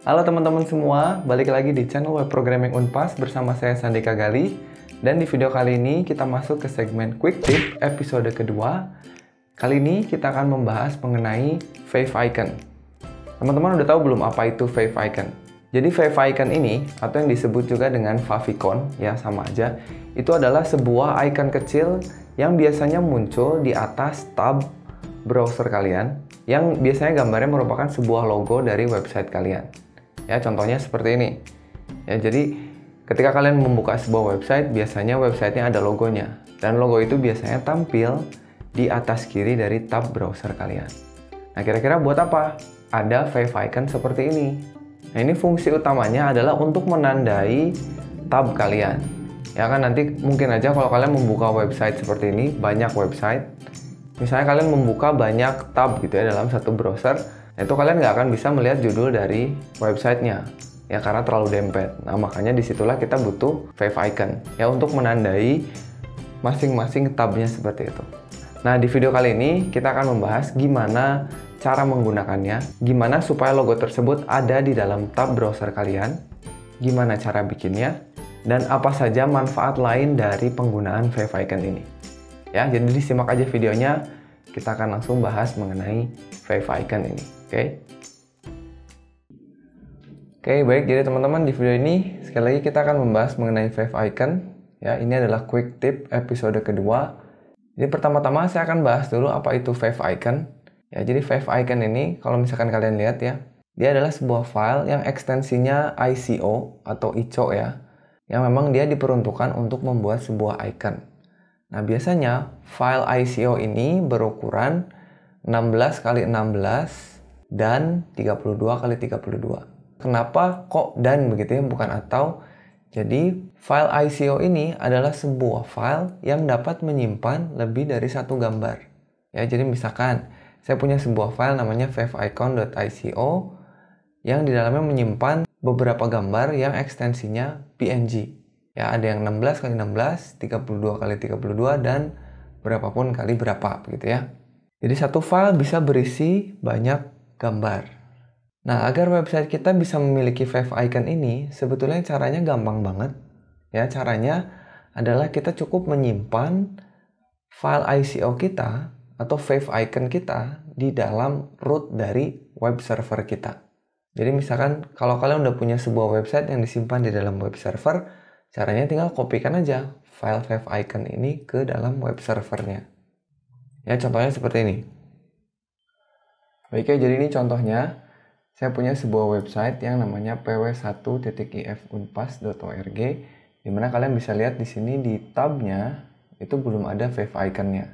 Halo teman-teman semua, balik lagi di channel Web Programming Unpas bersama saya Sandika Gali. Dan di video kali ini kita masuk ke segmen Quick Tip episode kedua. Kali ini kita akan membahas mengenai Wave Icon. Teman-teman udah tahu belum apa itu Wave Icon? Jadi Wave Icon ini, atau yang disebut juga dengan favicon, ya sama aja, itu adalah sebuah icon kecil yang biasanya muncul di atas tab browser kalian, yang biasanya gambarnya merupakan sebuah logo dari website kalian. Ya, contohnya seperti ini. Ya, jadi ketika kalian membuka sebuah website, biasanya websitenya ada logonya. Dan logo itu biasanya tampil di atas kiri dari tab browser kalian. Nah, kira-kira buat apa? Ada Wave Icon seperti ini. Nah, ini fungsi utamanya adalah untuk menandai tab kalian. Ya kan, nanti mungkin aja kalau kalian membuka website seperti ini, banyak website. Misalnya kalian membuka banyak tab gitu ya dalam satu browser, itu kalian nggak akan bisa melihat judul dari websitenya ya karena terlalu dempet. Nah, makanya disitulah kita butuh Wave Icon ya untuk menandai masing-masing tabnya seperti itu. Nah, di video kali ini kita akan membahas gimana cara menggunakannya, gimana supaya logo tersebut ada di dalam tab browser kalian, gimana cara bikinnya, dan apa saja manfaat lain dari penggunaan Wave Icon ini. Ya, jadi disimak aja videonya, kita akan langsung bahas mengenai Wave Icon ini. Oke, baik. Jadi teman-teman, di video ini sekali lagi kita akan membahas mengenai Wave Icon. Ya, ini adalah quick tip episode kedua. Jadi pertama-tama saya akan bahas dulu apa itu Wave Icon. Ya, jadi Wave Icon ini kalau misalkan kalian lihat ya, dia adalah sebuah file yang ekstensinya ICO atau ICO ya, yang memang dia diperuntukkan untuk membuat sebuah icon. Nah, biasanya file ICO ini berukuran 16 x 16 dan 32 x 32. Kenapa kok dan begitu ya, bukan atau? Jadi file ICO ini adalah sebuah file yang dapat menyimpan lebih dari satu gambar. Ya, jadi misalkan saya punya sebuah file namanya waveicon.ico yang di dalamnya menyimpan beberapa gambar yang ekstensinya PNG. Ya, ada yang 16 x 16, 32 x 32 dan berapapun kali berapa begitu ya. Jadi satu file bisa berisi banyak gambar. Nah, agar website kita bisa memiliki Wave Icon ini, sebetulnya caranya gampang banget. Ya, caranya adalah kita cukup menyimpan file ICO kita atau Wave Icon kita di dalam root dari web server kita. Jadi misalkan kalau kalian udah punya sebuah website yang disimpan di dalam web server, caranya tinggal kopikan aja file Wave Icon ini ke dalam web servernya. Ya, contohnya seperti ini. Baik ya, jadi ini contohnya. Saya punya sebuah website yang namanya pw1.ifunpas.org, di mana kalian bisa lihat di sini di tabnya itu belum ada Wave Icon-nya.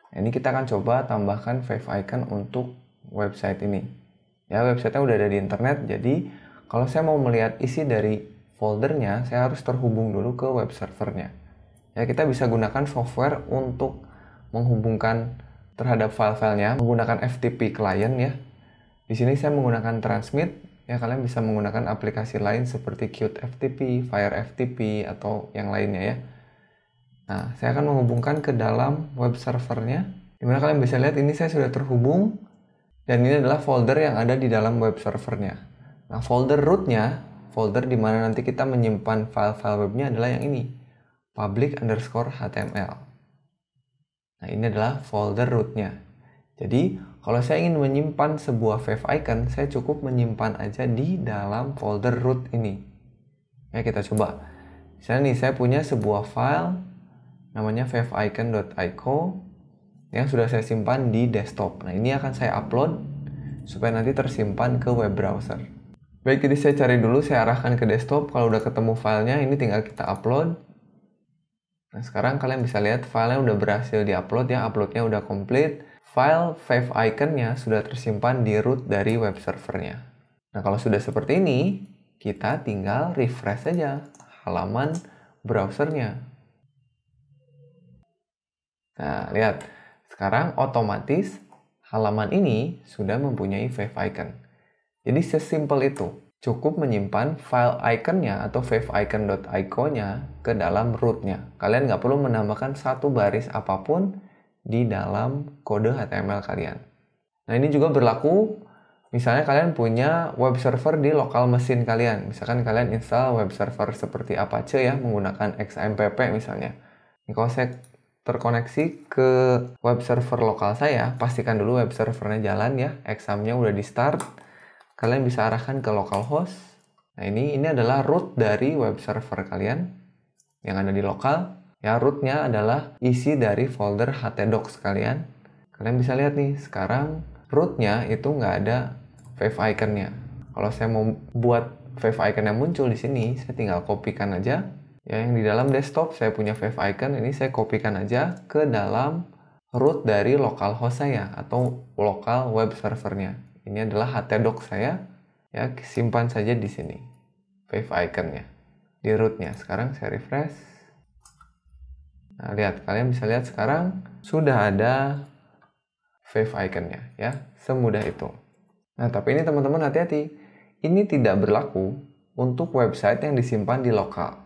Nah, ini kita akan coba tambahkan Wave Icon untuk website ini. Ya, website-nya udah ada di internet, jadi kalau saya mau melihat isi dari foldernya, saya harus terhubung dulu ke web servernya. Ya, kita bisa gunakan software untuk menghubungkan terhadap file-filenya menggunakan FTP client ya. Di sini saya menggunakan Transmit, ya kalian bisa menggunakan aplikasi lain seperti Qt FTP, Fire FTP, atau yang lainnya ya. Nah, saya akan menghubungkan ke dalam web servernya, dimana kalian bisa lihat ini saya sudah terhubung, dan ini adalah folder yang ada di dalam web servernya. Nah, folder rootnya, folder di mana nanti kita menyimpan file-file webnya adalah yang ini, public_html. Nah, ini adalah folder rootnya. Jadi, kalau saya ingin menyimpan sebuah Wave Icon, saya cukup menyimpan aja di dalam folder root ini. Ya, kita coba. Misalnya nih, saya punya sebuah file namanya waveicon.ico yang sudah saya simpan di desktop. Nah, ini akan saya upload supaya nanti tersimpan ke web browser. Baik, jadi saya cari dulu, saya arahkan ke desktop. Kalau udah ketemu filenya, ini tinggal kita upload. Nah, sekarang kalian bisa lihat filenya udah berhasil di-upload ya, uploadnya udah komplit. File Wave Icon-nya sudah tersimpan di root dari web servernya. Nah, kalau sudah seperti ini, kita tinggal refresh saja halaman browsernya. Nah, lihat. Sekarang otomatis halaman ini sudah mempunyai Wave Icon. Jadi sesimpel itu. Cukup menyimpan file icon-nya atau waveicon.ico-nya ke dalam root-nya. Kalian nggak perlu menambahkan satu baris apapun di dalam kode HTML kalian. Nah, ini juga berlaku Misalnya kalian punya web server di lokal mesin kalian. Misalkan kalian install web server seperti Apache ya, menggunakan XAMPP misalnya. Ini kalau saya terkoneksi ke web server lokal saya, pastikan dulu web servernya jalan ya, examnya udah di start. Kalian bisa arahkan ke localhost. Nah ini adalah root dari web server kalian yang ada di lokal. Ya, rootnya adalah isi dari folder htdocs kalian. Kalian bisa lihat nih, sekarang rootnya itu nggak ada Wave Icon-nya. Kalau saya mau buat Wave Icon yang muncul di sini, saya tinggal kopikan aja. Ya, yang di dalam desktop saya punya Wave Icon, ini saya kopikan aja ke dalam root dari localhost saya atau lokal web servernya. Ini adalah htdocs saya. Ya, simpan saja di sini Wave Icon-nya di rootnya. Sekarang saya refresh. Nah, lihat, kalian bisa lihat sekarang sudah ada Wave Icon-nya ya, semudah itu. Nah, tapi ini teman-teman hati-hati. Ini tidak berlaku untuk website yang disimpan di lokal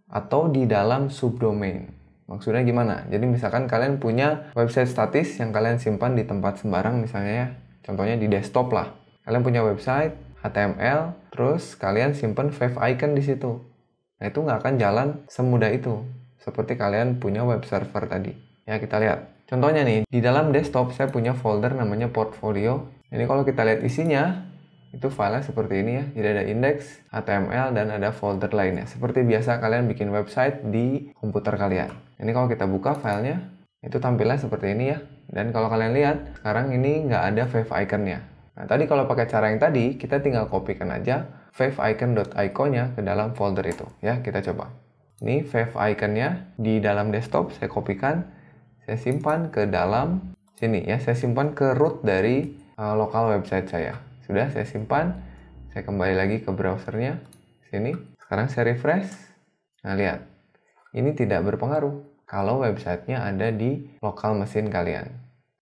atau di dalam subdomain. Maksudnya gimana? Jadi misalkan kalian punya website statis yang kalian simpan di tempat sembarang misalnya ya. Contohnya di desktop lah. Kalian punya website HTML, terus kalian simpan Wave Icon di situ. Nah, itu nggak akan jalan semudah itu. Seperti kalian punya web server tadi. Ya, kita lihat. Contohnya nih, di dalam desktop saya punya folder namanya portfolio. Ini kalau kita lihat isinya, itu filenya seperti ini ya. Jadi ada index, HTML, dan ada folder lainnya. Seperti biasa kalian bikin website di komputer kalian. Ini kalau kita buka filenya, itu tampilnya seperti ini ya. Dan kalau kalian lihat, sekarang ini nggak ada Wave Icon-nya. Nah, tadi kalau pakai cara yang tadi, kita tinggal kopikan aja waveicon.ico-nya ke dalam folder itu. Ya, kita coba. Ini Wave Icon-nya di dalam desktop, saya kopikan. Saya simpan ke dalam sini ya. Saya simpan ke root dari lokal website saya. Sudah saya simpan. Saya kembali lagi ke browsernya. Sini. Sekarang saya refresh. Nah, lihat. Ini tidak berpengaruh kalau websitenya ada di lokal mesin kalian.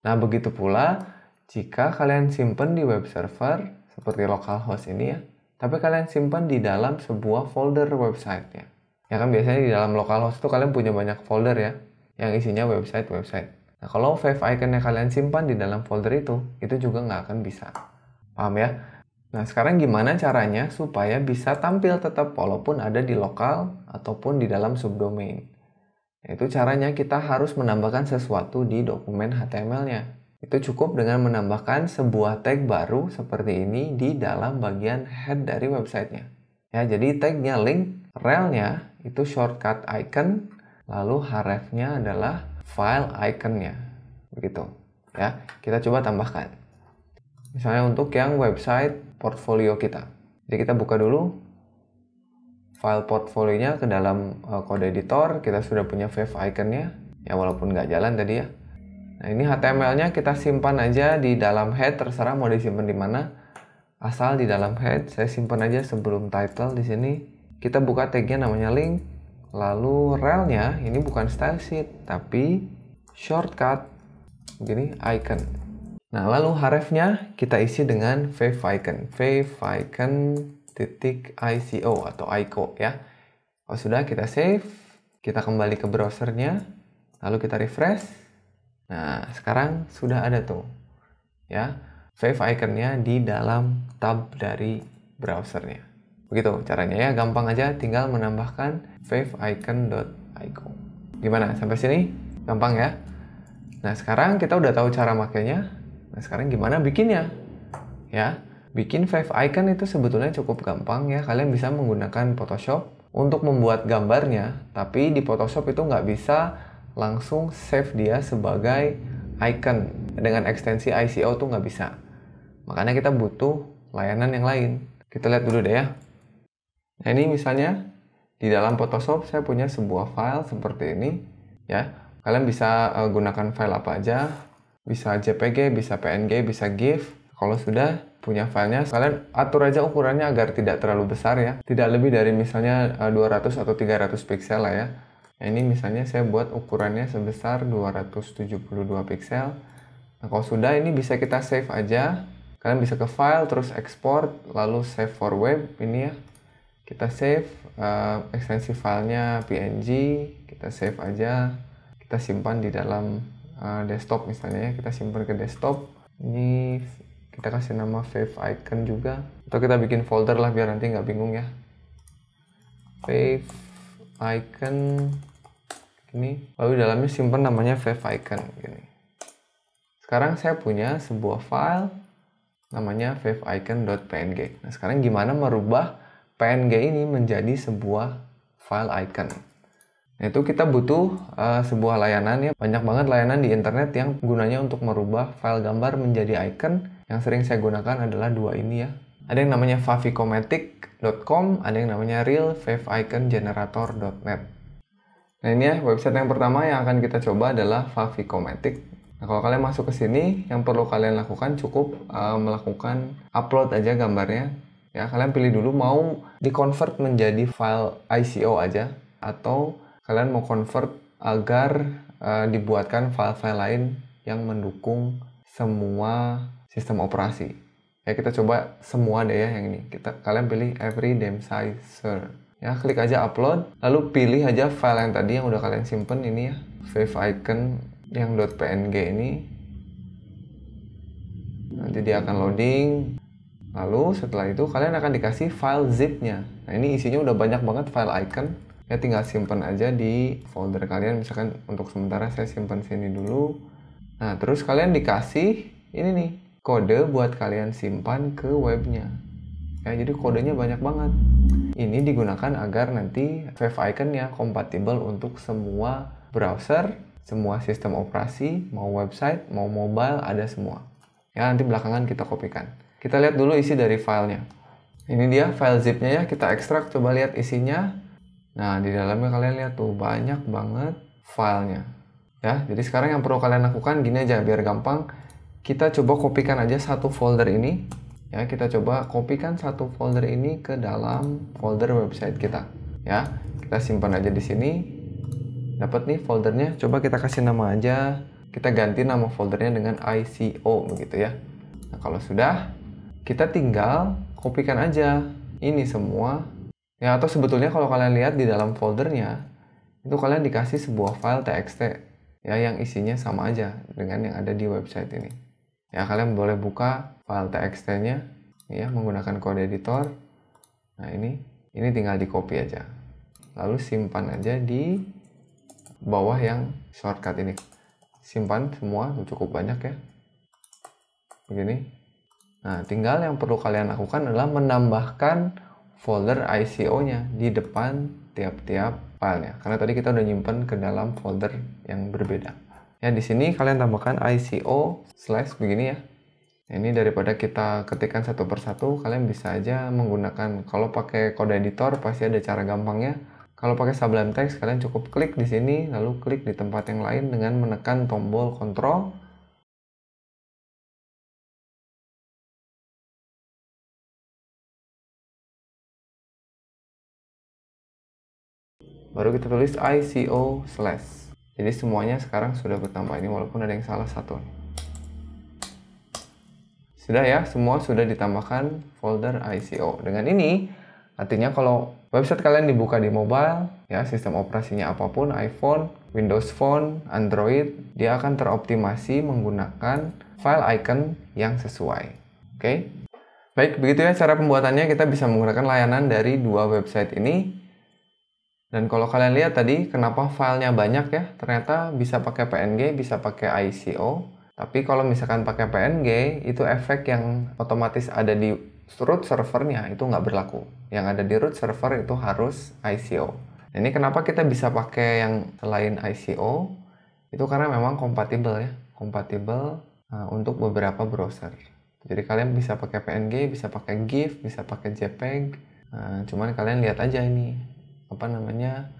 Nah, begitu pula jika kalian simpan di web server seperti localhost ini ya. Tapi kalian simpan di dalam sebuah folder websitenya. Ya kan biasanya di dalam localhost itu kalian punya banyak folder ya. Yang isinya website. Nah, kalau Wave Icon-nya kalian simpan di dalam folder itu juga nggak akan bisa. Paham ya? Nah, sekarang gimana caranya supaya bisa tampil tetap walaupun ada di lokal ataupun di dalam subdomain? Itu caranya kita harus menambahkan sesuatu di dokumen HTML-nya. Itu cukup dengan menambahkan sebuah tag baru seperti ini di dalam bagian head dari websitenya. Ya, jadi tagnya link, rel-nya itu shortcut icon, lalu href-nya adalah file icon-nya. Begitu. Ya, kita coba tambahkan. Misalnya untuk yang website portfolio kita. Jadi kita buka dulu file portfolionya ke dalam kode editor. Kita sudah punya Wave Icon-nya. Ya, walaupun nggak jalan tadi ya. Nah, ini HTML-nya kita simpan aja di dalam head, terserah mau disimpan di mana. Asal di dalam head, saya simpan aja sebelum title di sini. Kita buka tag-nya namanya link. Lalu rel-nya ini bukan style sheet, tapi shortcut. Begini, icon. Nah, lalu href-nya kita isi dengan Wave Icon. Wave Icon .ico atau ico ya. Kalau sudah, kita save. Kita kembali ke browsernya. Lalu kita refresh. Nah, sekarang sudah ada tuh ya Wave Icon-nya di dalam tab dari browsernya. Begitu caranya ya, gampang aja, tinggal menambahkan waveicon.ico. Gimana? Sampai sini? Gampang ya? Nah, sekarang kita udah tahu cara makainya. Nah, sekarang gimana bikinnya? Ya, bikin Wave Icon itu sebetulnya cukup gampang ya. Kalian bisa menggunakan Photoshop untuk membuat gambarnya, tapi di Photoshop itu nggak bisa langsung save dia sebagai icon. Dengan ekstensi ICO tuh nggak bisa. Makanya kita butuh layanan yang lain. Kita lihat dulu deh ya. Nah, ini misalnya di dalam Photoshop saya punya sebuah file seperti ini ya. Kalian bisa gunakan file apa aja. Bisa JPG, bisa PNG, bisa GIF. Kalau sudah punya filenya, kalian atur aja ukurannya agar tidak terlalu besar ya. Tidak lebih dari misalnya 200 atau 300 piksel lah ya. Nah, ini misalnya saya buat ukurannya sebesar 272 piksel. Nah, kalau sudah ini bisa kita save aja. Kalian bisa ke file, terus export, lalu save for web. Ini ya. Kita save ekstensi filenya PNG. Kita save aja. Kita simpan di dalam desktop misalnya ya. Kita simpan ke desktop. Ini Kita kasih nama favicon juga. Atau kita bikin folder lah biar nanti nggak bingung ya. Favicon ini. Lalu di dalamnya simpan namanya favicon gini. Sekarang saya punya sebuah file namanya favicon.png. Nah, sekarang gimana merubah PNG ini menjadi sebuah file icon? Nah, itu kita butuh sebuah layanan ya. Banyak banget layanan di internet yang gunanya untuk merubah file gambar menjadi icon. Yang sering saya gunakan adalah dua ini ya. Ada yang namanya favicomatic.com, ada yang namanya realfavicongenerator.net. Nah, ini ya website yang pertama yang akan kita coba adalah Favicomatic. Nah, kalau kalian masuk ke sini, yang perlu kalian lakukan cukup melakukan upload aja gambarnya. Ya, kalian pilih dulu mau di-convert menjadi file ICO aja, atau kalian mau convert agar dibuatkan file-file lain yang mendukung semua sistem operasi. Ya, kita coba semua deh ya yang ini. Kalian pilih every damn sizer. Ya, klik aja upload, lalu pilih aja file yang tadi yang udah kalian simpen ini ya, favicon yang .png ini. Nanti dia akan loading. Lalu setelah itu kalian akan dikasih file zip-nya. Nah, ini isinya udah banyak banget file icon. Ya, tinggal simpen aja di folder kalian. Misalkan untuk sementara saya simpen sini dulu. Nah, terus kalian dikasih ini nih, kode buat kalian simpan ke webnya. Ya, jadi kodenya banyak banget. Ini digunakan agar nanti favicon-nya kompatibel untuk semua browser, semua sistem operasi, mau website, mau mobile, ada semua. Ya, nanti belakangan kita kopikan. Kita lihat dulu isi dari filenya. Ini dia file zip-nya ya, kita ekstrak, coba lihat isinya. Nah, di dalamnya kalian lihat tuh, banyak banget filenya. Ya, jadi sekarang yang perlu kalian lakukan gini aja, biar gampang. Kita coba kopikan aja satu folder ini. Ya, kita coba kopikan satu folder ini ke dalam folder website kita. Ya, kita simpan aja di sini. Dapat nih foldernya. Coba kita kasih nama aja. Kita ganti nama foldernya dengan ICO begitu ya. Nah, kalau sudah, kita tinggal kopikan aja ini semua. Ya, atau sebetulnya kalau kalian lihat di dalam foldernya, itu kalian dikasih sebuah file txt ya yang isinya sama aja dengan yang ada di website ini. Ya, kalian boleh buka file txt-nya ya menggunakan kode editor. Nah, ini tinggal di copy aja. Lalu simpan aja di bawah yang shortcut ini. Simpan semua, cukup banyak ya. Begini. Nah, tinggal yang perlu kalian lakukan adalah menambahkan folder ICO-nya di depan tiap-tiap filenya. Karena tadi kita udah nyimpen ke dalam folder yang berbeda. Ya, di sini kalian tambahkan ICO/ begini ya. Ini daripada kita ketikkan satu persatu, kalian bisa aja menggunakan, kalau pakai kode editor pasti ada cara gampangnya. Kalau pakai Sublime Text, kalian cukup klik di sini, lalu klik di tempat yang lain dengan menekan tombol Ctrl. Baru kita tulis ICO/. Jadi semuanya sekarang sudah bertambah ini, walaupun ada yang salah satu. Sudah ya, semua sudah ditambahkan folder ICO. Dengan ini, artinya kalau website kalian dibuka di mobile, ya sistem operasinya apapun, iPhone, Windows Phone, Android, dia akan teroptimasi menggunakan file icon yang sesuai. Oke? Baik, begitu ya cara pembuatannya. Kita bisa menggunakan layanan dari dua website ini. Dan kalau kalian lihat tadi, kenapa filenya banyak ya? Ternyata bisa pakai PNG, bisa pakai ICO. Tapi kalau misalkan pakai PNG, itu efek yang otomatis ada di root servernya itu nggak berlaku. Yang ada di root server itu harus ICO. Nah, ini kenapa kita bisa pakai yang selain ICO? Itu karena memang kompatibel ya. Kompatibel untuk beberapa browser. Jadi kalian bisa pakai PNG, bisa pakai GIF, bisa pakai JPEG. Cuman kalian lihat aja ini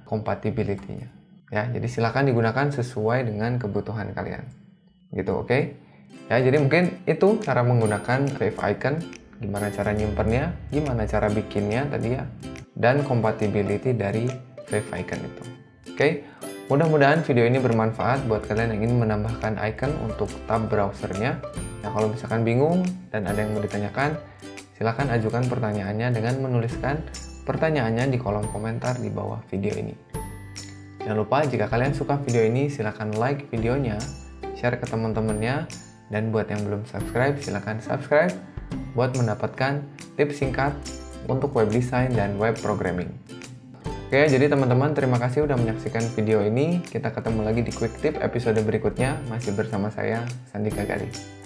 compatibility-nya ya. Jadi silakan digunakan sesuai dengan kebutuhan kalian gitu. Oke? Ya, jadi mungkin itu cara menggunakan favicon, gimana cara nyimpennya, gimana cara bikinnya tadi ya, dan compatibility dari favicon itu. Oke? Mudah-mudahan video ini bermanfaat buat kalian yang ingin menambahkan icon untuk tab browsernya. Nah, kalau misalkan bingung dan ada yang mau ditanyakan, silakan ajukan pertanyaannya dengan menuliskan pertanyaannya di kolom komentar di bawah video ini. Jangan lupa jika kalian suka video ini, silakan like videonya, share ke teman-temannya, Dan buat yang belum subscribe, silahkan subscribe buat mendapatkan tips singkat untuk web design dan web programming. Oke, jadi teman-teman terima kasih udah menyaksikan video ini. Kita ketemu lagi di Quick Tip episode berikutnya, masih bersama saya, Sandika Gali.